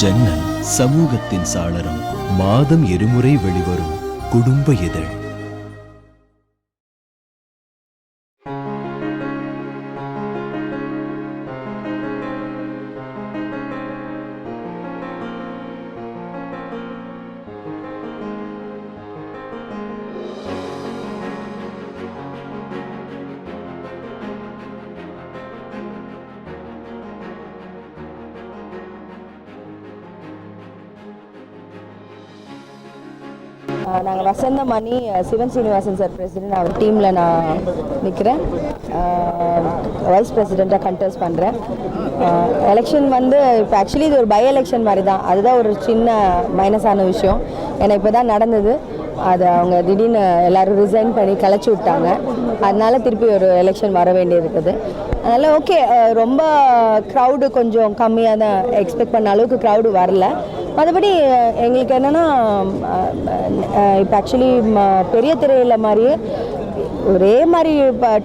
ஜன்னல் சமூகத்தின் சாளரம். மாதம் இருமுறை வெளிவரும் குடும்ப இதழ். நாங்கள் வசந்தமணி சிவன் சீனிவாசன் சார் பிரசிடென்ட், அவர் டீமில் நான் நிற்கிறேன். வைஸ் பிரசிடெண்ட்டாக கண்டெஸ்ட் பண்ணுறேன். எலெக்ஷன் இப்போ ஆக்சுவலி இது ஒரு பை எலெக்ஷன் மாதிரி தான். அதுதான் ஒரு சின்ன மைனஸான விஷயம். ஏன்னா இப்போ தான் நடந்தது. அதை அவங்க திடீர்னு எல்லோரும் ரிசைன் பண்ணி கிளச்சி விட்டாங்க. அதனால திருப்பி ஒரு எலெக்ஷன் வர வேண்டியது இருக்குது. அதனால் ஓகே, ரொம்ப க்ரௌடு கொஞ்சம் கம்மியாக தான் எக்ஸ்பெக்ட் பண்ண அளவுக்கு க்ரௌடு வரல. மற்றபடி எங்களுக்கு என்னென்னா, இப்போ ஆக்சுவலி பெரிய திரையில் மாதிரியே ஒரே மாதிரி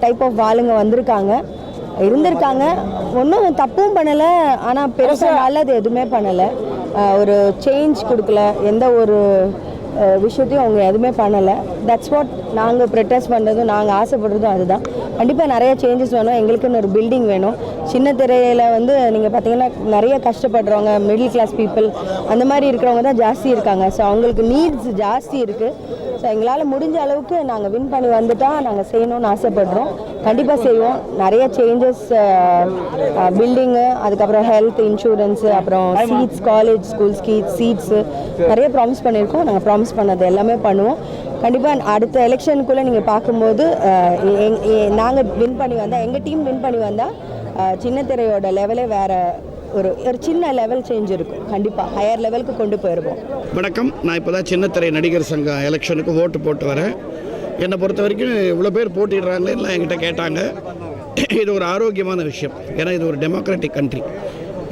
டைப் ஆஃப் ஆளுங்க இருந்திருக்காங்க. ஒன்றும் தப்பும் பண்ணலை, ஆனால் பெருசாக நல்லது எதுவுமே பண்ணலை. ஒரு சேஞ்ச் கொடுக்கல, எந்த ஒரு விஷயத்தையும் அவங்க எதுவுமே பண்ணலை. தட்ஸ் வாட் நாங்கள் ப்ரொட்டஸ்ட் பண்ணுறதும் நாங்கள் ஆசைப்படுறதும் அதுதான். கண்டிப்பாக நிறைய சேஞ்சஸ் வேணும். எங்களுக்குன்னு ஒரு பில்டிங் வேணும். சின்ன திரையில் நீங்கள் பார்த்தீங்கன்னா நிறைய கஷ்டப்படுறவங்க, மிடில் கிளாஸ் பீப்புள் அந்த மாதிரி இருக்கிறவங்க தான் ஜாஸ்தி இருக்காங்க. ஸோ அவங்களுக்கு நீட்ஸ் ஜாஸ்தி இருக்குது. ஸோ எங்களால் முடிஞ்ச அளவுக்கு நாங்கள் வின் பண்ணி வந்துட்டால் நாங்கள் செய்யணும்னு ஆசைப்படுறோம். கண்டிப்பாக செய்வோம். நிறைய சேஞ்சஸ், பில்டிங்கு, அதுக்கப்புறம் ஹெல்த் இன்சூரன்ஸு, அப்புறம் சீட்ஸ், காலேஜ் ஸ்கூல்ஸ் சீட்ஸு நிறைய ப்ராமிஸ் பண்ணியிருக்கோம். நாங்கள் ப்ராமிஸ் பண்ணது எல்லாமே பண்ணுவோம். கண்டிப்பாக அடுத்த எலெக்ஷனுக்குள்ளே நீங்கள் பார்க்கும்போது நாங்கள் வின் பண்ணி வந்தால், எங்கள் டீம் வின் பண்ணி வந்தால் சின்ன திரையோட லெவலே வேறு ஒரு சின்ன லெவல் சேஞ்ச் இருக்கும். கண்டிப்பாக ஹையர் லெவலுக்கு கொண்டு போயிருவோம். வணக்கம். நான் இப்போ தான் சின்னத்திரை நடிகர் சங்கம் எலெக்ஷனுக்கு ஓட்டு போட்டு வரேன். என்னை பொறுத்த வரைக்கும் இவ்வளோ பேர் போட்டிடுறாங்களேன்னு என்கிட்ட கேட்டாங்க. இது ஒரு ஆரோக்கியமான விஷயம். ஏன்னா இது ஒரு டெமோக்ராட்டிக் கண்ட்ரி.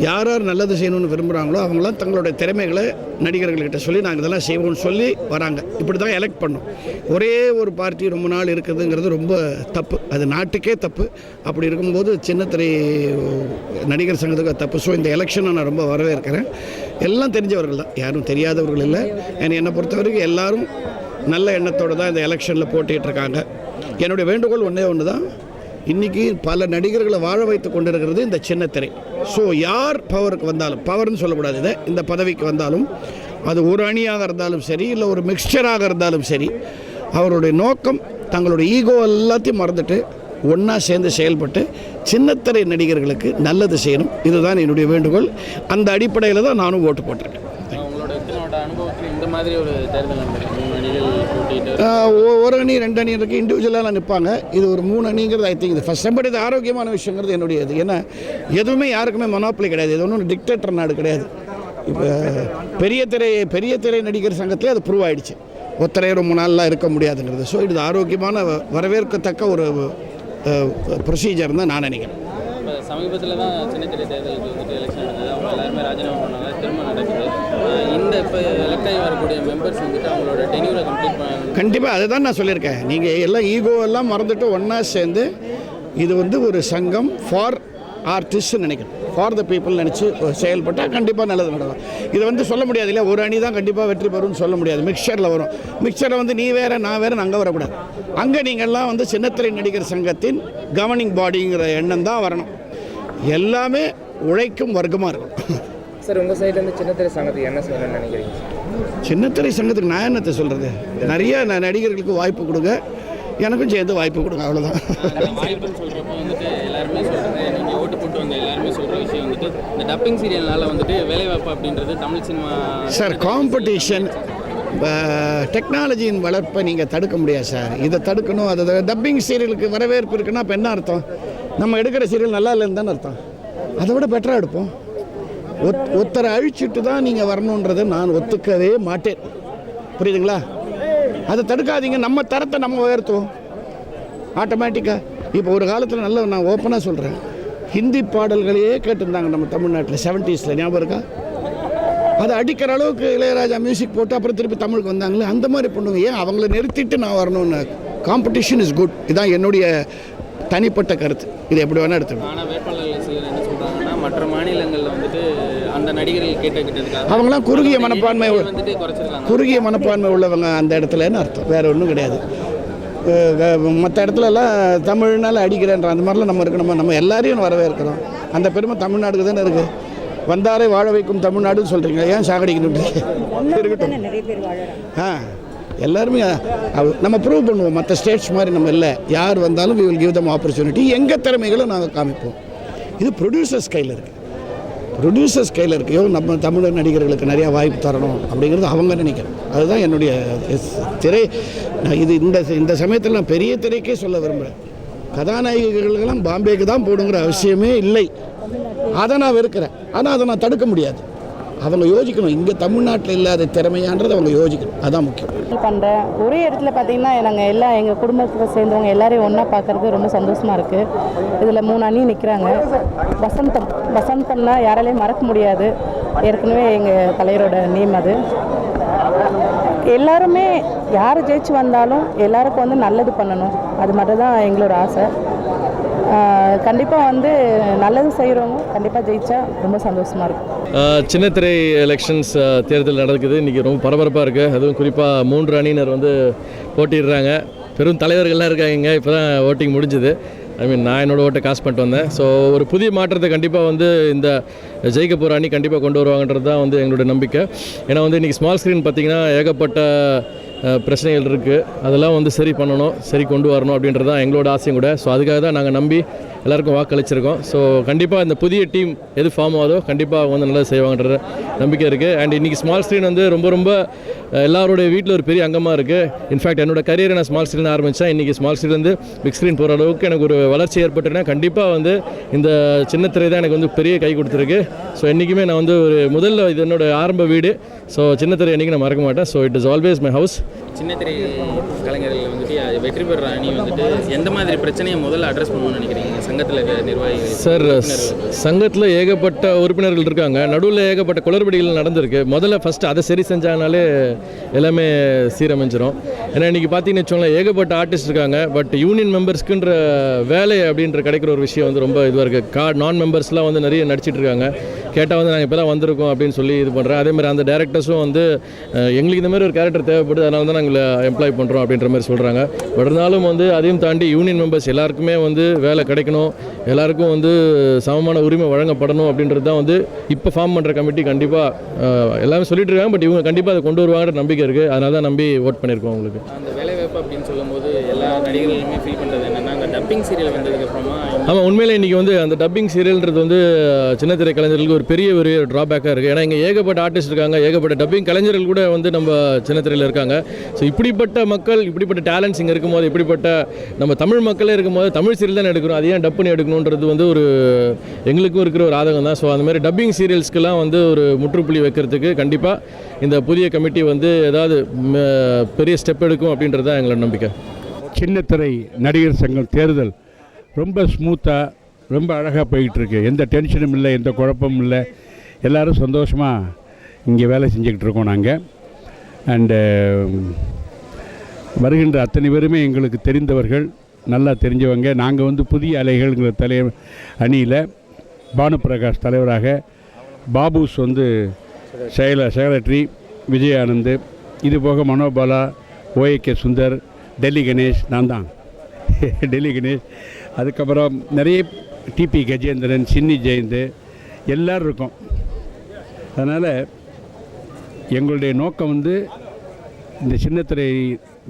யார் யார் நல்லது செய்யணும்னு விரும்புகிறாங்களோ அவங்களாம் தங்களுடைய திறமைகளை நடிகர்கள்கிட்ட சொல்லி நாங்கள் இதெல்லாம் செய்வோம்னு சொல்லி வராங்க. இப்படி தான் எலெக்ட் பண்ணோம். ஒரே ஒரு பார்ட்டி ரொம்ப நாள் இருக்குதுங்கிறது ரொம்ப தப்பு. அது நாட்டுக்கே தப்பு. அப்படி இருக்கும்போது சின்னத்திரை நடிகர் சங்கத்துக்கு தப்பு. ஸோ இந்த எலெக்ஷனை நான் ரொம்ப வரவேற்கிறேன். எல்லாம் தெரிஞ்சவர்கள் தான், யாரும் தெரியாதவர்கள் இல்லை. என்னை பொறுத்த வரைக்கும் எல்லோரும் நல்ல எண்ணத்தோடு தான் இந்த எலெக்ஷனில் போட்டிகிட்ருக்காங்க. என்னுடைய வேண்டுகோள் ஒன்று தான். இன்றைக்கி பல நடிகர்களை வாழ வைத்து கொண்டிருக்கிறது இந்த சின்னத்திரை. ஸோ யார் பவருக்கு வந்தாலும், பவர்னு சொல்லக்கூடாது, இதை இந்த பதவிக்கு வந்தாலும், அது ஒரு அணியாக இருந்தாலும் சரி, இல்லை ஒரு மிக்சராக இருந்தாலும் சரி, அவருடைய நோக்கம் தங்களுடைய ஈகோ எல்லாத்தையும் மறந்துட்டு ஒன்றா சேர்ந்து செயல்பட்டு சின்னத்திரை நடிகர்களுக்கு நல்லது செய்யணும். இதுதான் என்னுடைய வேண்டுகோள். அந்த அடிப்படையில் தான் நானும் ஓட்டு போட்டிருக்கேன். ஒரு அணி 2 அணி இருக்குது, இண்டிவிஜுவலாக நிற்பாங்க. இது ஒரு 3 அணிங்கிறது ஐ திங்க் இது ஃபர்ஸ்ட் டைம். இது ஆரோக்கியமான விஷயங்கிறது என்னுடைய இது. ஏன்னா எதுவுமே யாருக்குமே மொனோப்பலி கிடையாது. இது ஒன்றும் டிக்டேட்டர் நாடு கிடையாது. இப்போ பெரிய திரை நடிகர் சங்கத்திலே அது ப்ரூவ் ஆகிடுச்சு. ஒத்தரை ரொம்ப நாள்லாம் இருக்க முடியாதுங்கிறது. ஸோ இது ஆரோக்கியமான வரவேற்கத்தக்க ஒரு ப்ரொசீஜர் தான் நான் நினைக்கிறேன். சமீபத்தில் தான் சின்னத்திரை தேர்தலுக்கு வந்துட்டு எலெக்ஷன் நடந்தது. அவங்க எல்லாருமே ராஜினாமா பண்ணாங்க. திரும்ப நடக்குது. இந்த இப்போ எலெக்ட் ஆகி வரக்கூடிய மெம்பர்ஸ் வந்துட்டு அவங்களோட டென்யூரை கம்ப்ளீட் பண்ண கண்டிப்பாக அதை தான் நான் சொல்லியிருக்கேன். நீங்கள் எல்லாம் ஈகோ எல்லாம் மறந்துட்டு ஒன்றா சேர்ந்து இது ஒரு சங்கம் ஃபார் ஆர்டிஸ்ட்னு நினைக்கிறேன். ஃபார் த பீப்புள் நினச்சி செயல்பட்டால் கண்டிப்பாக நல்லது நடக்கும். இதை சொல்ல முடியாது இல்லையா, ஒரு அணி தான் கண்டிப்பாக வெற்றி பெறும்னு சொல்ல முடியாது. மிக்சரில் வரும். மிக்சரில் நீ வேறு நான் வேறு அங்கே வரக்கூடாது. அங்கே நீங்கள்லாம் சின்னத்திரை நடிகர் சங்கத்தின் கவர்னிங் பாடிங்கிற எண்ணம் தான் வரணும். எல்லாமே உழைக்கும் வர்க்கமாக இருக்கும். சார், உங்கள் சைட்லேருந்து சின்னத்திரை சங்கத்துக்கு என்ன சொல்லணும்னு நினைக்கிறீங்க? சின்னத்திரை சங்கத்துக்கு நான் என்னத்தை சொல்கிறது, நிறைய நடிகர்களுக்கு வாய்ப்பு கொடுங்க, எனக்கும் சேர்ந்து வாய்ப்பு கொடுங்க, அவ்வளோதான். வாய்ப்புன்னு சொல்கிறப்போ எல்லாருமே சொல்கிறது, நீங்கள் ஓட்டு போட்டு வந்த எல்லாருமே சொல்கிற விஷயம் இந்த டப்பிங் சீரியல்னால வேலைவாய்ப்பு அப்படின்றது தமிழ் சினிமா சார் காம்படிஷன் டெக்னாலஜியின் வளர்ப்பை நீங்கள் தடுக்க முடியாது சார். இதை தடுக்கணும். அதை டப்பிங் சீரியலுக்கு வரவேற்பு இருக்குன்னா இப்போ என்ன அர்த்தம்? நம்ம எடுக்கிற சீரியல் நல்லா இல்லைன்னு தானே அர்த்தம். அதை விட பெட்டராக எடுப்போம். ஒருத்தரை அழிச்சிட்டு தான் நீங்கள் வரணுன்றதை நான் ஒத்துக்கவே மாட்டேன். புரியுதுங்களா? அதை தடுக்காதீங்க. நம்ம தரத்தை நம்ம உயர்த்துவோம் ஆட்டோமேட்டிக்காக. இப்போ ஒரு காலத்தில் நான் ஓப்பனாக சொல்கிறேன், ஹிந்தி பாடல்களையே கேட்டிருந்தாங்க நம்ம தமிழ்நாட்டில் 70s ஞாபகம் இருக்கா? அதை அடிக்கிற அளவுக்கு இளையராஜா மியூசிக் போட்டு அப்புறம் திருப்பி தமிழுக்கு வந்தாங்களே, அந்த மாதிரி பண்ணுங்க. ஏன் அவங்கள நிறுத்திட்டு நான் வரணும்னு? Competition is good. இதுதான் என்னுடைய தனிப்பட்ட கருத்து. இது எப்படி வேணால் எடுத்துக்கணும். ஆனால் வேட்பாளர்கள் என்ன சொல்கிறாங்கன்னா மற்ற மாநிலங்களில் வந்துட்டு அந்த நடிகர்கள் கேட்டுக்கிட்டதுக்காக அவங்களாம் குறுகிய மனப்பான்மை வந்துட்டு குறைச்சிருக்காங்க. குறுகிய மனப்பான்மை உள்ளவங்க அந்த இடத்துலன்னு அர்த்தம், வேறு ஒன்றும் கிடையாது. மற்ற இடத்துலலாம் தமிழ்னால அடிக்கிறேன்ற அந்த மாதிரிலாம் நம்ம இருக்கணும். நம்ம எல்லாரையும் வரவேற்கிறோம். அந்த பெருமை தமிழ்நாடுக்கு தானே இருக்குது. வந்தாரை வாழ வைக்கும் தமிழ்நாடுன்னு சொல்கிறீங்க, ஏன் சாகடிக்கணும் இருக்கட்டும். எல்லாருமே நம்ம ப்ரூவ் பண்ணுவோம். மற்ற ஸ்டேட்ஸ் மாதிரி நம்ம இல்லை. யார் வந்தாலும் we will give them opportunity. எங்கள் திறமைகளும் நாங்கள் காமிப்போம். இது ப்ரொடியூசர்ஸ் கையில் இருக்குது. ப்ரொடியூசர்ஸ் கையில் இருக்கையோ நம்ம தமிழ் நடிகர்களுக்கு நிறையா வாய்ப்பு தரணும் அப்படிங்கிறது அவங்க நினைக்கிறேன். அதுதான் என்னுடைய திரை. இது இந்த சமயத்தில் நான் பெரிய திரைக்கே சொல்ல விரும்புகிறேன். கதாநாயகிகளுக்கெல்லாம் பாம்பேக்கு தான் போடுங்கிற அவசியமே இல்லை. அதை நான் வெறுக்கிறேன். ஆனால் அதை நான் தடுக்க முடியாது. அவங்க யோசிக்கணும், இங்கே தமிழ்நாட்டில் இல்லாத திறமையான்றதை அவங்க யோசிக்கணும். அதுதான் முக்கியம். பண்ணுறேன் ஒரே இடத்துல பார்த்தீங்கன்னா நாங்கள் எல்லாம் எங்கள் குடும்பத்தை சேர்ந்தவங்க எல்லாரையும் ஒன்றா பார்க்குறது ரொம்ப சந்தோஷமாக இருக்குது. இதில் 3 அணி நிற்கிறாங்க. வசந்தம்னா யாராலையும் மறக்க முடியாது. ஏற்கனவே எங்கள் தலைவரோட நேம் அது. எல்லாருமே யார் ஜெயிச்சு வந்தாலும் எல்லாருக்கும் வந்து நல்லது பண்ணணும். அது மட்டும் தான் எங்களோட ஆசை. கண்டிப்பாக வந்து நல்லது செய்கிறவங்க கண்டிப்பாக ஜெயிச்சா ரொம்ப சந்தோஷமாக இருக்கும். சின்னத்திரை எலெக்ஷன்ஸ் தேர்தல் நடக்குது. இன்றைக்கி ரொம்ப பரபரப்பாக இருக்குது. அதுவும் குறிப்பாக 3 அணியினர் வந்து போட்டிடுறாங்க. பெரும் தலைவர்கள்லாம் இருக்காங்க. இப்போ தான் ஓட்டிங் முடிஞ்சுது. நான் என்னோடய ஓட்டை காசு பண்ணிட்டு வந்தேன். ஸோ ஒரு புதிய மாற்றத்தை கண்டிப்பாக வந்து இந்த ஜெயிக்க போகிற அணி கண்டிப்பாக கொண்டு வருவாங்கன்றது தான் வந்து எங்களுடைய நம்பிக்கை. ஏன்னா வந்து இன்றைக்கி ஸ்மால் ஸ்க்ரீன் பார்த்திங்கன்னா ஏகப்பட்ட பிரச்சனைகள் இருக்குது. அதெல்லாம் வந்து சரி பண்ணணும், சரி கொண்டு வரணும் அப்படின்றது தான் எங்களோட ஆசையும் கூட. ஸோ அதுக்காக தான் நாங்கள் நம்பி எல்லாருக்கும் வாக்களிச்சிருக்கோம். ஸோ கண்டிப்பாக இந்த புதிய டீம் எது ஃபார்ம் ஆகுதோ கண்டிப்பாக அவங்க வந்து நல்லா செய்வாங்கன்ற நம்பிக்கை இருக்குது. அண்ட் இன்றைக்கி ஸ்மால் ஸ்க்ரீன் வந்து ரொம்ப எல்லாருடைய வீட்டில் ஒரு பெரிய அங்கமாக இருக்குது. இன்ஃபேக்ட் என்னோட கரியரை நான் ஸ்மால் ஸ்க்ரீன் ஆரம்பித்தேன். இன்றைக்கி ஸ்மால் ஸ்க்ரீன்லேருந்து பிக் ஸ்க்ரீன் போகிற அளவுக்கு எனக்கு ஒரு வளர்ச்சி ஏற்பட்டுன்னா கண்டிப்பாக வந்து இந்த சின்னத்திரை தான் எனக்கு வந்து பெரிய கை கொடுத்துருக்கு. ஸோ என்றைக்குமே நான் வந்து ஒரு முதல்ல இது என்னோட ஆரம்ப வீடு. ஸோ சின்னத்திரை என்றைக்கு நான் மறக்க மாட்டேன். So it is always my house. சின்னத்திரை கலைஞர்கள் வந்துட்டு வெற்றி பெற அணி வந்துட்டு எந்த மாதிரி பிரச்சனையை முதல்ல அட்ரஸ் பண்ணணும்னு நினைக்கிறீங்க சங்கத்தில் நிர்வாகிகள்? சார், சங்கத்தில் ஏகப்பட்ட உறுப்பினர்கள் இருக்காங்க. நடுவில் ஏகப்பட்ட குளறுபடிகள் நடந்திருக்கு. முதல்ல ஃபஸ்ட்டு அதை சரி செஞ்சாங்கனாலே எல்லாமே சீரமைஞ்சிரும். ஏன்னா இன்றைக்கி பார்த்தீங்கன்னு வச்சோங்களேன், ஏகப்பட்ட ஆர்டிஸ்ட் இருக்காங்க. பட் யூனியன் மெம்பர்ஸ்க்குன்ற வேலை அப்படின்ற கிடைக்கிற ஒரு விஷயம் வந்து ரொம்ப இதுவாக இருக்குது. நான் மெம்பர்ஸ்லாம் வந்து நிறைய நடிச்சிட்டு இருக்காங்க. கேட்டால் வந்து நாங்கள் இப்போ தான் வந்திருக்கோம் அப்படின்னு சொல்லி இது பண்ணுறேன். அதேமாதிரி அந்த டேரக்டர்ஸும் வந்து எங்களுக்கு இந்த மாதிரி ஒரு கேரக்டர் தேவைப்படுது, அதனால தான் நாங்கள் எம்ப்ளாய் பண்ணுறோம் அப்படின்ற மாதிரி சொல்கிறாங்க. பட் இருந்தாலும் வந்து அதையும் தாண்டி யூனியன் மெம்பர்ஸ் எல்லாருக்குமே வந்து வேலை கிடைக்கணும், எல்லாருக்கும் வந்து சமமான உரிமை வழங்கப்படணும் அப்படின்றது தான் வந்து இப்போ ஃபார்ம் பண்ணுற கமிட்டி கண்டிப்பாக எல்லாமே சொல்லிட்டு இருக்காங்க. பட் இவங்க கண்டிப்பாக அதை கொண்டு வருவாங்கன்ற நம்பிக்கை இருக்குது. அதனால தான் நம்பி ஓட் பண்ணியிருக்கோம் உங்களுக்கு. அந்த வேலைவாய்ப்பு அப்படின்னு சொல்லும்போது எல்லா நடிகர்களுமே ஃபீல் பண்ணுறது என்னென்னா அந்த டப்பிங் சீரியல் வந்ததுக்கப்புறமா. ஆமாம், உண்மையிலே இன்றைக்கி வந்து அந்த டப்பிங் சீரியல்ன்றது வந்து சின்னத்திரை கலைஞர்களுக்கு ஒரு பெரிய ட்ராபேக்காக இருக்குது. ஏன்னா இங்கே ஏகப்பட்ட ஆர்டிஸ்ட் இருக்காங்க, ஏகப்பட்ட டப்பிங் கலைஞர்கள் கூட வந்து நம்ம சின்னத்திரையில் இருக்காங்க. ஸோ இப்படிப்பட்ட மக்கள், இப்படிப்பட்ட டேலண்ட்ஸ் இங்கே இருக்கும்போது, இப்படிப்பட்ட நம்ம தமிழ் மக்களே இருக்கும்போது தமிழ் சீரியல் தான் எடுக்கிறோம், அது ஏன் டப்புன்னு எடுக்கணுன்றது வந்து ஒரு எங்களுக்கும் இருக்கிற ஒரு ஆதங்கம் தான். ஸோ அந்த மாதிரி டப்பிங் சீரியல்ஸ்க்கெல்லாம் வந்து ஒரு முற்றுப்புள்ளி வைக்கிறதுக்கு கண்டிப்பாக இந்த புதிய கமிட்டி வந்து ஏதாவது பெரிய ஸ்டெப் எடுக்கும் அப்படின்றது தான் எங்களோட நம்பிக்கை. சின்னத்திரை நடிகர் சங்கம் தேர்தல் ரொம்ப ஸ்மூத்தாக, ரொம்ப அழகாக போய்கிட்டுருக்கு. எந்த டென்ஷனும் இல்லை, எந்த குழப்பமும் இல்லை. எல்லோரும் சந்தோஷமாக இங்கே வேலை செஞ்சுக்கிட்டு இருக்கோம் நாங்கள். அண்டு வருகின்ற அத்தனை பேருமே எங்களுக்கு தெரிந்தவர்கள், நல்லா தெரிஞ்சவங்க. நாங்கள் வந்து புதிய அலைகள்ங்கிற அணியில் பானுபிரகாஷ் தலைவராக, பாபுஸ் வந்து செக்ரட்டரி, விஜயானந்த், இது போக மனோபாலா, ஓஏகே சுந்தர், டெல்லி கணேஷ், நான் தான் டெல்லி கணேஷ், அதுக்கப்புறம் நிறைய டிபி கஜேந்திரன், சின்னி ஜெயந்த், எல்லோரும் இருக்கோம். அதனால் எங்களுடைய நோக்கம் வந்து இந்த சின்னத்திரை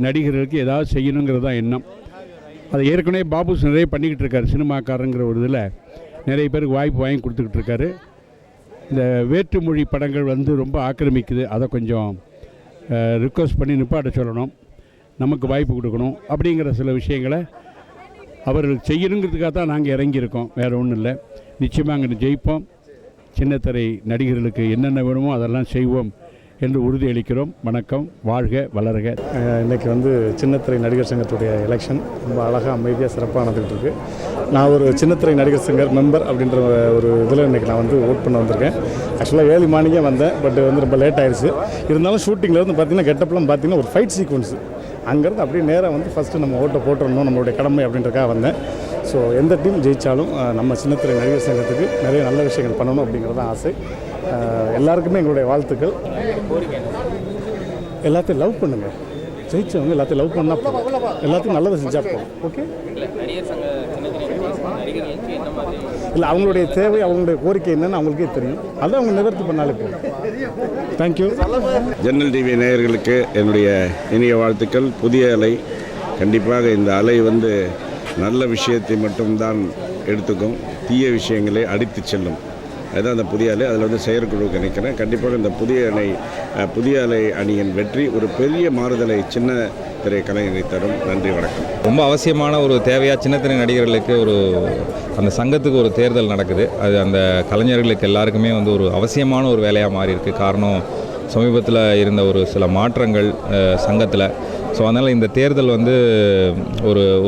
நடிகர்களுக்கு ஏதாவது செய்யணுங்கிறது தான் எண்ணம். அதை ஏற்கனவே பாபுஸ் நிறைய பண்ணிக்கிட்டு இருக்கார். சினிமாக்காரங்கிற ஒரு இதில் நிறைய பேருக்கு வாய்ப்பு வாங்கி கொடுத்துக்கிட்டு இருக்காரு. இந்த வேற்றுமொழி படங்கள் வந்து ரொம்ப ஆக்கிரமிக்குது. அதை கொஞ்சம் ரிக்வஸ்ட் பண்ணி நிப்பாட்ட சொல்லணும், நமக்கு வாய்ப்பு கொடுக்கணும் அப்படிங்கிற சில விஷயங்களை அவர்களுக்கு செய்யணுங்கிறதுக்காக தான் நாங்கள் இறங்கியிருக்கோம். வேறு ஒன்றும் இல்லை. நிச்சயமாக அங்கே ஜெயிப்போம். சின்னத்திரை நடிகர்களுக்கு என்னென்ன வேணுமோ அதெல்லாம் செய்வோம் என்று உறுதியளிக்கிறோம். வணக்கம், வாழ்க வளர்க. இன்றைக்கி வந்து சின்னத்திரை நடிகர் சங்கத்துடைய எலெக்ஷன் ரொம்ப அழகாக அமைதியாக சிறப்பாக நடந்துகிட்டு இருக்குது. நான் ஒரு சின்னத்திரை நடிகர் சங்க மெம்பர் அப்படின்ற ஒரு இதில் இன்றைக்கி நான் வந்து ஓட் பண்ண வந்திருக்கேன். ஆக்சுவலாக ஏர்லி மார்னிங்கே வந்தேன், பட் வந்து ரொம்ப லேட் ஆகிடுச்சு. இருந்தாலும் ஷூட்டிங்கில் வந்து பார்த்திங்கன்னா கெட்டப்லாம் பார்த்திங்கன்னா ஒரு ஃபைட் சீக்வன்ஸு அங்கேருந்து அப்படியே நேராக வந்து ஃபஸ்ட்டு நம்ம ஓட்டை போட்டுடணும் நம்மளுடைய கடமை அப்படின்றக்காக வந்தேன். ஸோ எந்த டீம் ஜெயித்தாலும் நம்ம சின்னத்திரை நடிகர் சங்கத்துக்கு நிறைய நல்ல விஷயங்கள் பண்ணணும் அப்படிங்கிறது தான் ஆசை. எல்லாருக்குமே எங்களுடைய வாழ்த்துக்கள். எல்லாத்தையும் லவ் பண்ணுங்கள், ஜெயிச்சவங்க எல்லாத்தையும் லவ் பண்ணால் போதும், எல்லாத்தையும் நல்லதை செஞ்சால் போதும். ஓகே, இல்லை அவங்களுடைய தேவை அவங்களுடைய கோரிக்கை என்னன்னு அவங்களுக்கே தெரியும், அதை அவங்க நிவர்த்தி பண்ணாலே போதும். தேங்க்யூ. ஜன்னல் டிவி நேயர்களுக்கு என்னுடைய இனிய வாழ்த்துக்கள். புதிய அலை கண்டிப்பாக இந்த அலை வந்து நல்ல விஷயத்தை மட்டும்தான் எடுத்துக்கும், தீய விஷயங்களை அடித்து செல்லும். அதுதான் அந்த புதிய அலை. அதில் வந்து செயற்குழுவுக்கு நினைக்கிறேன். கண்டிப்பாக இந்த புதிய அலை அணியின் வெற்றி ஒரு பெரிய மாறுதலை சின்ன திரை கலைஞரை தரும். நன்றி, வணக்கம். ரொம்ப அவசியமான ஒரு தேவையாக சின்னத்திரை நடிகர்களுக்கு அந்த சங்கத்துக்கு ஒரு தேர்தல் நடக்குது. அது அந்த கலைஞர்களுக்கு எல்லாருக்குமே வந்து ஒரு அவசியமான ஒரு வேலையாக மாறி இருக்குது. காரணம் சமீபத்தில் இருந்த ஒரு சில மாற்றங்கள் சங்கத்தில். ஸோ அதனால் இந்த தேர்தல் வந்து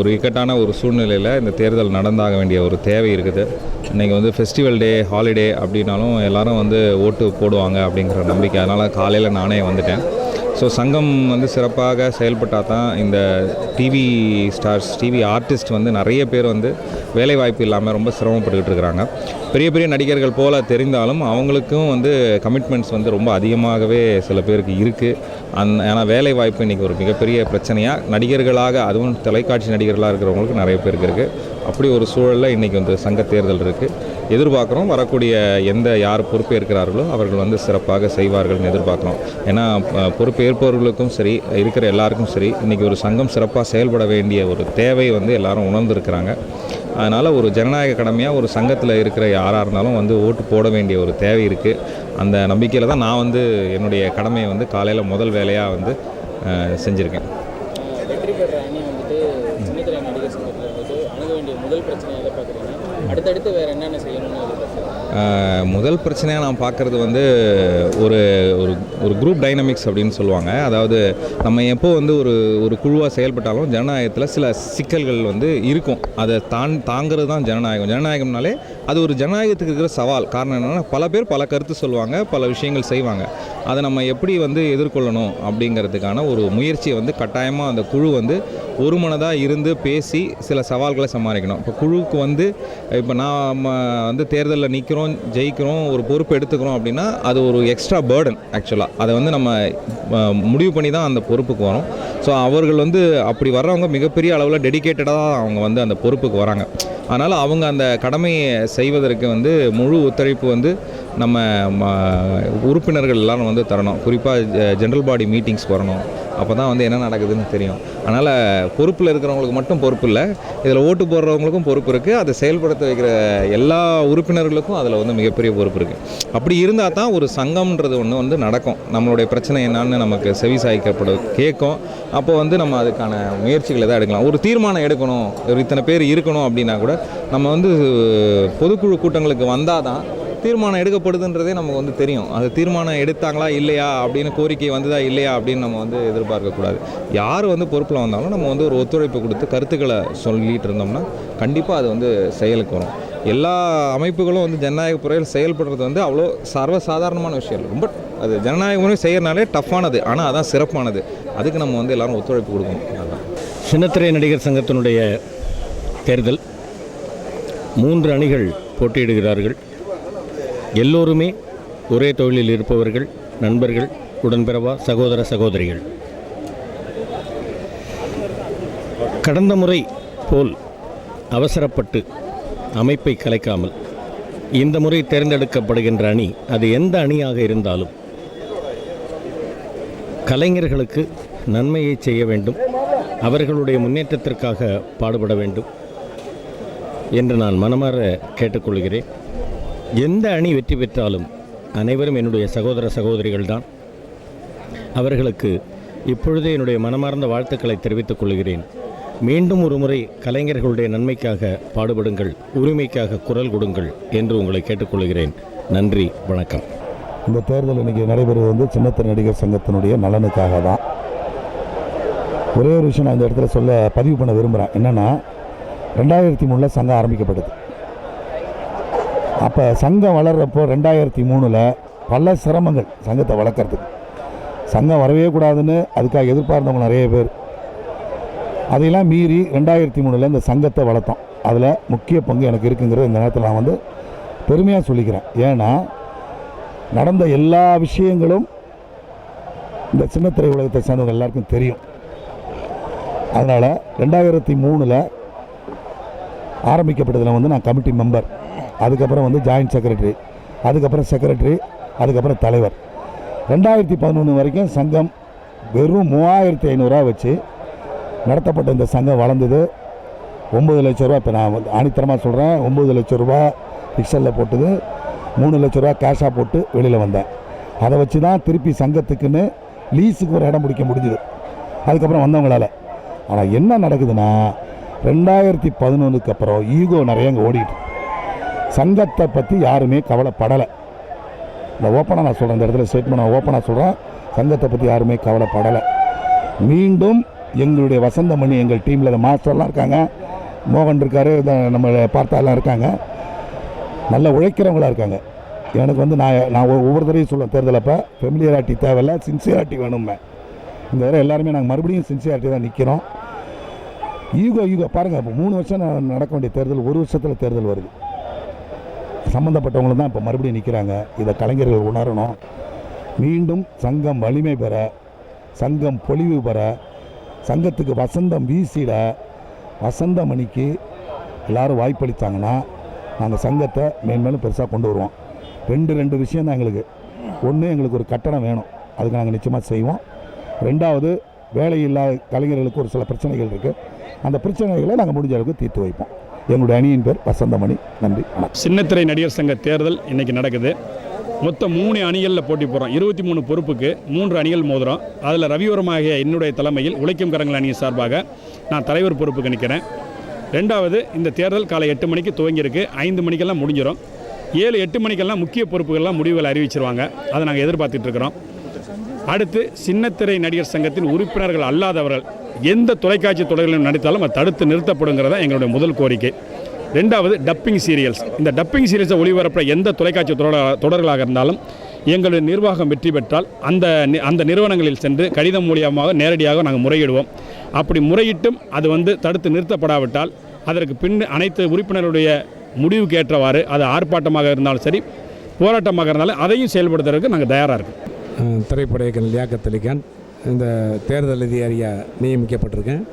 ஒரு இக்கட்டான ஒரு சூழ்நிலையில் இந்த தேர்தல் நடந்தாக வேண்டிய ஒரு தேவை இருக்குது. இன்றைக்கி வந்து ஃபெஸ்டிவல் டே, ஹாலிடே அப்படின்னாலும் எல்லோரும் வந்து ஓட்டு போடுவாங்க அப்படிங்கிற நம்பிக்கை. அதனால் காலையில் நானே வந்துட்டேன். ஸோ சங்கம் வந்து சிறப்பாக செயல்பட்டால் தான் இந்த டிவி ஸ்டார்ஸ், டிவி ஆர்டிஸ்ட் வந்து நிறைய பேர் வந்து வேலைவாய்ப்பு இல்லாமல் ரொம்ப சிரமப்பட்டுக்கிட்டு இருக்கிறாங்க. பெரிய பெரிய நடிகர்கள் போல் தெரிந்தாலும் அவங்களுக்கும் வந்து கமிட்மெண்ட்ஸ் வந்து ரொம்ப அதிகமாகவே சில பேருக்கு இருக்குது. ஏன்னா வேலைவாய்ப்பு இன்றைக்கி ஒரு மிகப்பெரிய பிரச்சனையாக நடிகர்களாக, அதுவும் தொலைக்காட்சி நடிகர்களாக இருக்கிறவங்களுக்கு நிறைய பேருக்கு இருக்குது. அப்படி ஒரு சூழலில் இன்றைக்கி வந்து சங்க தேர்தல் இருக்குது. எதிர்பார்க்குறோம் வரக்கூடிய யார் பொறுப்பு ஏற்கிறார்களோ அவர்கள் வந்து சிறப்பாக செய்வார்கள்னு எதிர்பார்க்குறோம். ஏன்னா பொறுப்பு ஏற்பவர்களுக்கும் சரி, இருக்கிற எல்லாருக்கும் சரி, இன்றைக்கி ஒரு சங்கம் சிறப்பாக செயல்பட வேண்டிய ஒரு தேவை வந்து எல்லாரும் உணர்ந்துருக்கிறாங்க. அதனால் ஒரு ஜனநாயக கடமையாக ஒரு சங்கத்தில் இருக்கிற யாராக இருந்தாலும் வந்து ஓட்டு போட வேண்டிய ஒரு தேவை இருக்குது. அந்த நம்பிக்கையில் தான் நான் வந்து என்னுடைய கடமையை வந்து காலையில் முதல் வேலையாக வந்து செஞ்சுருக்கேன். வெற்றி பெற அணி வந்துட்டு சின்னத்திரை நடிகர் சங்கத்தில் வந்துட்டு அணுக வேண்டிய முதல் பிரச்சனையை எதை பார்க்குறீங்க? அடுத்தடுத்து வேறு என்னென்ன செய்யணும்னு முதல் பிரச்சனையாக நான் பார்க்குறது வந்து ஒரு ஒரு குரூப் டைனமிக்ஸ் அப்படின்னு சொல்லுவாங்க. அதாவது நம்ம எப்போ வந்து ஒரு குழுவாக செயல்பட்டாலும் ஜனநாயகத்தில் சில சிக்கல்கள் வந்து இருக்கும். அதை தாங்கிறது தான் ஜனநாயகம். ஜனநாயகம்னாலே அது ஒரு ஜனநாயகத்துக்கு இருக்கிற சவால். காரணம் என்னென்னா பல பேர் பல கருத்து சொல்லுவாங்க, பல விஷயங்கள் செய்வாங்க. அதை நம்ம எப்படி வந்து எதிர்கொள்ளணும் அப்படிங்கிறதுக்கான ஒரு முயற்சியை வந்து கட்டாயமாக அந்த குழு வந்து ஒரு மனதாக இருந்து பேசி சில சவால்களை சமாளிக்கணும். இப்போ குழுவுக்கு வந்து இப்போ நாம் வந்து தேர்தலில் நிற்கிறோம், ஜெயிக்கிறோம், ஒரு பொறுப்பு எடுத்துக்கிறோம் அப்படின்னா அது ஒரு எக்ஸ்ட்ரா பேர்டன். ஆக்சுவலாக அதை வந்து நம்ம முடிவு பண்ணி தான் அந்த பொறுப்புக்கு வரோம். ஸோ அவர்கள் வந்து அப்படி வர்றவங்க மிகப்பெரிய அளவில் டெடிக்கேட்டடாக அவங்க வந்து அந்த பொறுப்புக்கு வராங்க. அதனால் அவங்க அந்த கடமையை செய்வதற்கு வந்து முழு ஒத்துழைப்பு வந்து நம்ம உறுப்பினர்கள் எல்லாரும் வந்து தரணும். குறிப்பாக ஜென்ரல் பாடி மீட்டிங்ஸ் வரணும். அப்போ தான் வந்து என்ன நடக்குதுன்னு தெரியும். அதனால் பொறுப்பில் இருக்கிறவங்களுக்கு மட்டும் பொறுப்பு இல்லை, இதில் ஓட்டு போடுறவங்களுக்கும் பொறுப்பு இருக்குது. அதை செயல்படுத்த வைக்கிற எல்லா உறுப்பினர்களுக்கும் அதில் வந்து மிகப்பெரிய பொறுப்பு இருக்குது. அப்படி இருந்தால் தான் ஒரு சங்கம்ன்றது ஒன்று வந்து நடக்கும். நம்மளுடைய பிரச்சனை என்னான்னு நமக்கு செவிசாய்க்கப்படும், கேட்கும். அப்போ வந்து நம்ம அதுக்கான முயற்சிகளை தான் எடுக்கலாம். ஒரு தீர்மானம் எடுக்கணும், ஒரு இத்தனை பேர் இருக்கணும் அப்படின்னா கூட நம்ம வந்து பொதுக்குழு கூட்டங்களுக்கு வந்தால் தான் தீர்மானம் எடுக்கப்படுதுன்றதே நமக்கு வந்து தெரியும். அது தீர்மானம் எடுத்தாங்களா இல்லையா அப்படின்னு, கோரிக்கை வந்ததா இல்லையா அப்படின்னு நம்ம வந்து எதிர்பார்க்கக்கூடாது. யார் வந்து பொறுப்பில் வந்தாலும் நம்ம வந்து ஒரு ஒத்துழைப்பு கொடுத்து கருத்துக்களை சொல்லிகிட்டு இருந்தோம்னா கண்டிப்பாக அது வந்து செயலுக்கு வரும். எல்லா அமைப்புகளும் வந்து ஜனநாயக முறையில் செயல்படுறது வந்து அவ்வளோ சர்வசாதாரணமான விஷயம் இல்லை. ரொம்ப அது ஜனநாயக முறை செய்யறனாலே டஃப்பானது, ஆனால் அதான் சிறப்பானது. அதுக்கு நம்ம வந்து எல்லோரும் ஒத்துழைப்பு கொடுக்கணும். அதுதான் சின்னத்திரை நடிகர் சங்கத்தினுடைய தேர்தல். 3 அணிகள் போட்டியிடுகிறார்கள். எல்லோருமே ஒரே தொழிலில் இருப்பவர்கள், நண்பர்கள், உடன்பிறவா, சகோதர சகோதரிகள். கடந்த முறை போல் அவசரப்பட்டு அமைப்பை கலைக்காமல் இந்த முறை தேர்ந்தெடுக்கப்படுகின்ற அணி, அது எந்த அணியாக இருந்தாலும் கலைஞர்களுக்கு நன்மையை செய்ய வேண்டும், அவர்களுடைய முன்னேற்றத்திற்காக பாடுபட வேண்டும் என்று நான் மனமாற கேட்டுக்கொள்கிறேன். எந்த அணி வெற்றி பெற்றாலும் அனைவரும் என்னுடைய சகோதர சகோதரிகள் தான். அவர்களுக்கு இப்பொழுதே என்னுடைய மனமார்ந்த வாழ்த்துக்களை தெரிவித்துக் கொள்கிறேன். மீண்டும் ஒரு முறை கலைஞர்களுடைய நன்மைக்காக பாடுபடுங்கள், உரிமைக்காக குரல் கொடுங்கள் என்று உங்களை கேட்டுக்கொள்கிறேன். நன்றி, வணக்கம். இந்த தேர்தல் இன்றைக்கி நடைபெறுவது சின்னத்திரை நடிகர் சங்கத்தினுடைய நலனுக்காக தான். ஒரே ஒரு விஷயம் நான் இந்த இடத்துல பதிவு பண்ண விரும்புகிறேன். என்னென்னா 2003 சங்கம் ஆரம்பிக்கப்பட்டது. அப்போ சங்கம் வளர்கிறப்போ 2003 பல சிரமங்கள் சங்கத்தை வளர்க்குறதுக்கு. சங்கம் வரவே கூடாதுன்னு அதுக்காக எதிர்பார்த்தவங்க நிறைய பேர். அதையெல்லாம் மீறி 2003 இந்த சங்கத்தை வளர்த்தோம். அதில் முக்கிய பங்கு எனக்கு இருக்குங்கிறது இந்த நேரத்தில் நான் வந்து பெருமையாக சொல்லிக்கிறேன். ஏன்னா நடந்த எல்லா விஷயங்களும் இந்த சின்னத்திரை உலகத்தை சேர்ந்தவங்க எல்லாருக்கும் தெரியும். அதனால் 2003 ஆரம்பிக்கப்பட்டதில் வந்து நான் கமிட்டி மெம்பர், அதுக்கப்புறம் வந்து ஜாயின்ட் செக்ரட்டரி, அதுக்கப்புறம் செக்ரட்டரி, அதுக்கப்புறம் தலைவர். 2011 வரைக்கும் சங்கம் வெறும் 3500 வச்சு நடத்தப்பட்ட இந்த சங்கம் வளர்ந்தது. 9 லட்ச ரூபா, இப்போ நான் ஆணித்தரமாக சொல்கிறேன், 9 லட்ச ரூபா ஃபிக்ஸரில் போட்டது, 3 லட்ச ரூபா கேஷாக போட்டு வெளியில் வந்தேன். அதை வச்சு தான் திருப்பி சங்கத்துக்குன்னு லீஸுக்கு ஒரு இடம் பிடிக்க முடிஞ்சுது அதுக்கப்புறம் வந்தவங்களால். ஆனால் என்ன நடக்குதுன்னா 2011 அப்புறம் ஈகோ நிறைய இங்கே ஓடிட்டு, சங்கத்தை பற்றி யாருமே கவலைப்படலை. இந்த ஓப்பனாக நான் சொல்கிறேன், இந்த இடத்துல ஸ்டேட்மெண்ட் நான் ஓப்பனாக சொல்கிறேன், சங்கத்தை பற்றி யாருமே கவலைப்படலை. மீண்டும் எங்களுடைய வசந்தமணி எங்கள் டீமில் மாஸ்டர்லாம் இருக்காங்க, மோகன் இருக்கார், நம்ம பார்த்தாலாம் இருக்காங்க, நல்ல உழைக்கிறவங்களாக இருக்காங்க. எனக்கு வந்து நான் ஒவ்வொரு தடவையும் சொல்லுவேன், தேர்தலப்போ ஃபெமிலியராட்டி தேவையில்லை, சின்சியராட்டி வேணுமே. இந்த தடவை எல்லாருமே நாங்கள் மறுபடியும் சின்சியராட்டி தான் நிற்கிறோம். ஈகோ பாருங்கள், இப்போ 3 வருஷம் நடக்க வேண்டிய தேர்தல் 1 வருஷத்தில் தேர்தல் வருது. சம்மந்தப்பட்டவங்களும் தான் இப்போ மறுபடியும் நிற்கிறாங்க. இதை கலைஞர்கள் உணரணும். மீண்டும் சங்கம் வலிமை பெற, சங்கம் பொலிவு பெற, சங்கத்துக்கு வசந்தம் வீசிட, வசந்தமணிக்கு எல்லோரும் வாய்ப்பளித்தாங்கன்னா நாங்கள் சங்கத்தை மேன்மேலும் பெருசாக கொண்டு வருவோம். ரெண்டு விஷயம் தான் எங்களுக்கு. ஒன்று, எங்களுக்கு ஒரு கட்டணம் வேணும், அதுக்கு நாங்கள் நிச்சயமாக செய்வோம். 2வது, வேலையில்லாத கலைஞர்களுக்கு ஒரு சில பிரச்சனைகள் இருக்குது, அந்த பிரச்சனைகளை நாங்கள் முடிஞ்ச அளவுக்கு தீர்த்து வைப்போம். எங்களுடைய அணியின் பேர் வசந்தமணி. நன்றி. சின்னத்திரை நடிகர் சங்க தேர்தல் இன்றைக்கி நடக்குது. மொத்தம் 3 அணிகளில் போட்டி போடுறோம். 23 பொறுப்புக்கு 3 அணிகள் மோதுறோம். அதில் ரவிவரமாகிய என்னுடைய தலைமையில் உழைக்கும் கரங்கள் அணி சார்பாக நான் தலைவர் பொறுப்புக்கு நிற்கிறேன். 2வது, இந்த தேர்தல் காலை 8 மணிக்கு துவங்கியிருக்கு, 5 மணிக்கெல்லாம் முடிஞ்சிடும். 7-8 மணிக்கெல்லாம் முக்கிய பொறுப்புகள்லாம் முடிவுகள் அறிவிச்சிருவாங்க. அதை நாங்கள் எதிர்பார்த்துட்ருக்குறோம். அடுத்து, சின்னத்திரை நடிகர் சங்கத்தின் உறுப்பினர்கள் அல்லாதவர்கள் எந்த தொலைக்காட்சி தொடர்களிலும் நடித்தாலும் அது தடுத்து நிறுத்தப்படுங்கிறதா எங்களுடைய முதல் கோரிக்கை. 2வது, டப்பிங் சீரியல்ஸ். இந்த டப்பிங் சீரியல்ஸை ஒளிபரப்புற எந்த தொலைக்காட்சி தொடர்களாக இருந்தாலும் எங்களுடைய நிர்வாகம் வெற்றி பெற்றால் அந்த நிறுவனங்களில் சென்று கடிதம் மூலியமாக நேரடியாக நாங்கள் முறையிடுவோம். அப்படி முறையிட்டும் அது வந்து தடுத்து நிறுத்தப்படாவிட்டால் அதற்கு பின் அனைத்து உறுப்பினருடைய முடிவுக்கு ஏற்றவாறு அது ஆர்ப்பாட்டமாக இருந்தாலும் சரி, போராட்டமாக இருந்தாலும் அதையும் செயல்படுத்துறதுக்கு நாங்கள் தயாராக இருக்கோம். திரைப்பட இயக்குனர் லியாக்கத் அலிகான் இந்த தேர்தல் அதிகாரியாக நியமிக்கப்பட்டிருக்கேன்.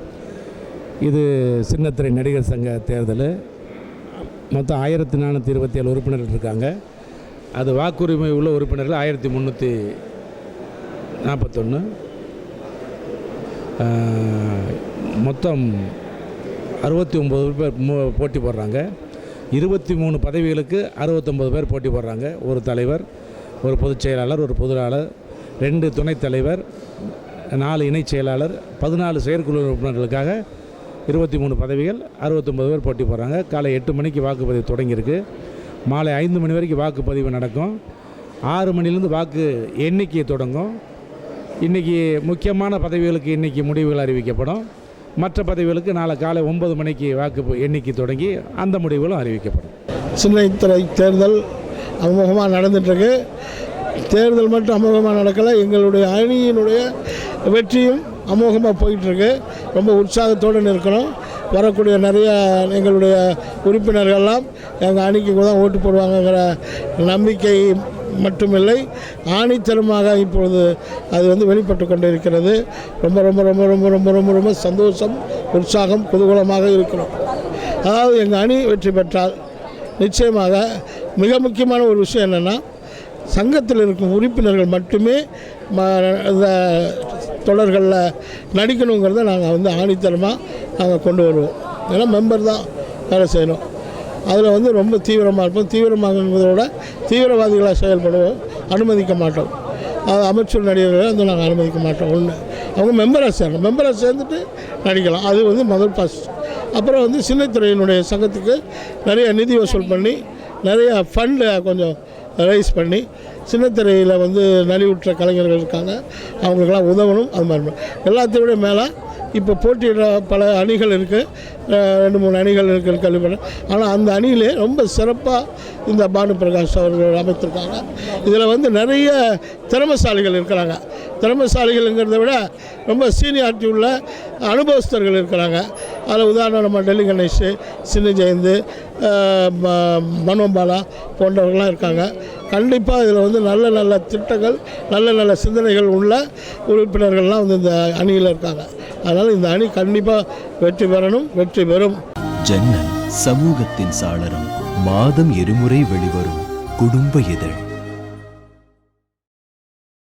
இது சின்னத்திரை நடிகர் சங்க தேர்தல். மொத்தம் 1427 உறுப்பினர்கள் இருக்காங்க. அது வாக்குரிமை உள்ள உறுப்பினர்கள் 1341. மொத்தம் 69 பேர் போட்டி போடுறாங்க. 23 பதவிகளுக்கு 69 பேர் போட்டி போடுறாங்க. ஒரு தலைவர், ஒரு பொதுச் செயலாளர், ஒரு பொதுளாளர், 2 துணைத் தலைவர், 4 இணைச் செயலாளர், 14 செயற்குழு உறுப்பினர்களுக்காக 23 பதவிகள், 69 பேர் போட்டி போடுறாங்க. காலை 8 மணிக்கு வாக்குப்பதிவு தொடங்கியிருக்கு. மாலை 5 மணி வரைக்கும் வாக்குப்பதிவு நடக்கும். 6 மணிலேருந்து வாக்கு எண்ணிக்கை தொடங்கும். இன்றைக்கி முக்கியமான பதவிகளுக்கு இன்றைக்கி முடிவுகள் அறிவிக்கப்படும். மற்ற பதவிகளுக்கு நாளை காலை 9 மணிக்கு வாக்கு எண்ணிக்கை தொடங்கி அந்த முடிவுகளும் அறிவிக்கப்படும். சின்னத்திரை தேர்தல் அமோகமாக நடந்துகிட்ருக்கு. தேர்தல் மட்டும் அமோகமாக நடக்கலை, எங்களுடைய அணியினுடைய வெற்றியும் அமோகமாக போயிட்டுருக்கு. ரொம்ப உற்சாகத்தோடு இருக்கணும். வரக்கூடிய நிறைய எங்களுடைய உறுப்பினர்கள்லாம் எங்கள் அணிக்கு தான் ஓட்டு போடுவாங்கங்கிற நம்பிக்கை மட்டுமில்லை, ஆணித்தரமாக இப்பொழுது அது வந்து வெளிப்பட்டு கொண்டு இருக்கிறது. ரொம்ப ரொம்ப ரொம்ப ரொம்ப ரொம்ப ரொம்ப ரொம்ப சந்தோஷம், உற்சாகம், குதூகலமாக இருக்கிறோம். அதாவது எங்கள் அணி வெற்றி பெற்றால் நிச்சயமாக மிக முக்கியமான ஒரு விஷயம் என்னென்னா, சங்கத்தில் இருக்கும் உறுப்பினர்கள் மட்டுமே இந்த தொடர்களில் நடிக்கணுங்கிறத நாங்கள் வந்து ஆணித்தரமாக நாங்கள் கொண்டு வருவோம். ஏன்னா மெம்பர் தான் வேலை செய்யணும். அதில் வந்து ரொம்ப தீவிரமாக இருப்போம். தீவிரமாகங்கிறதோட தீவிரவாதிகளாக செயல்படுவோம், அனுமதிக்க மாட்டோம். அது அமைச்சர் நடிகர்களை வந்து நாங்கள் அனுமதிக்க மாட்டோம். ஒன்று, அவங்க மெம்பராக சேரணும், மெம்பராக சேர்ந்துட்டு நடிக்கலாம். அது வந்து முதல் ஃபஸ்ட். அப்புறம் வந்து சின்னத்திரையினுடைய சங்கத்துக்கு நிறைய நிதி வசூல் பண்ணி, நிறைய ஃபண்டு கொஞ்சம் ரைஸ் பண்ணி, சின்னத்திரையில் வந்து நலிவுற்ற கலைஞர்கள் இருக்காங்க, அவங்களுக்கெல்லாம் உதவணும். அது மாதிரி எல்லாத்தையும் விட மேலே இப்போ போட்டியிட பல அணிகள் இருக்குது, 2-3 அணிகள் இருக்குது கேள்விப்பட்டேன். ஆனால் அந்த அணியிலே ரொம்ப சிறப்பாக இந்த பானு பிரகாஷ் அவர்கள் அமைத்திருக்காங்க. இதில் வந்து நிறைய திறமைசாலிகள் இருக்கிறாங்க. திறமைசாலிகள்ங்கிறத விட ரொம்ப சீனியாரிட்டி உள்ள அனுபவஸ்தர்கள் இருக்கிறாங்க. அதில் உதாரணம் நம்ம டெல்லி கணேஷ், சின்ன ஜெயந்த், மனோபாலா போன்றவர்கள்லாம் இருக்காங்க. கண்டிப்பாக இதில் வந்து நல்ல நல்ல திட்டங்கள், நல்ல நல்ல சிந்தனைகள் உள்ள உறுப்பினர்கள்லாம் வந்து இந்த அணியில் இருக்காங்க. அதனால் இந்த அணி கண்டிப்பாக வெற்றி பெறணும், வெற்றி பெறும். ஜன்னல் சமூகத்தின் சாளரம். மாதம் இருமுறை வெளிவரும் குடும்ப இதழ்.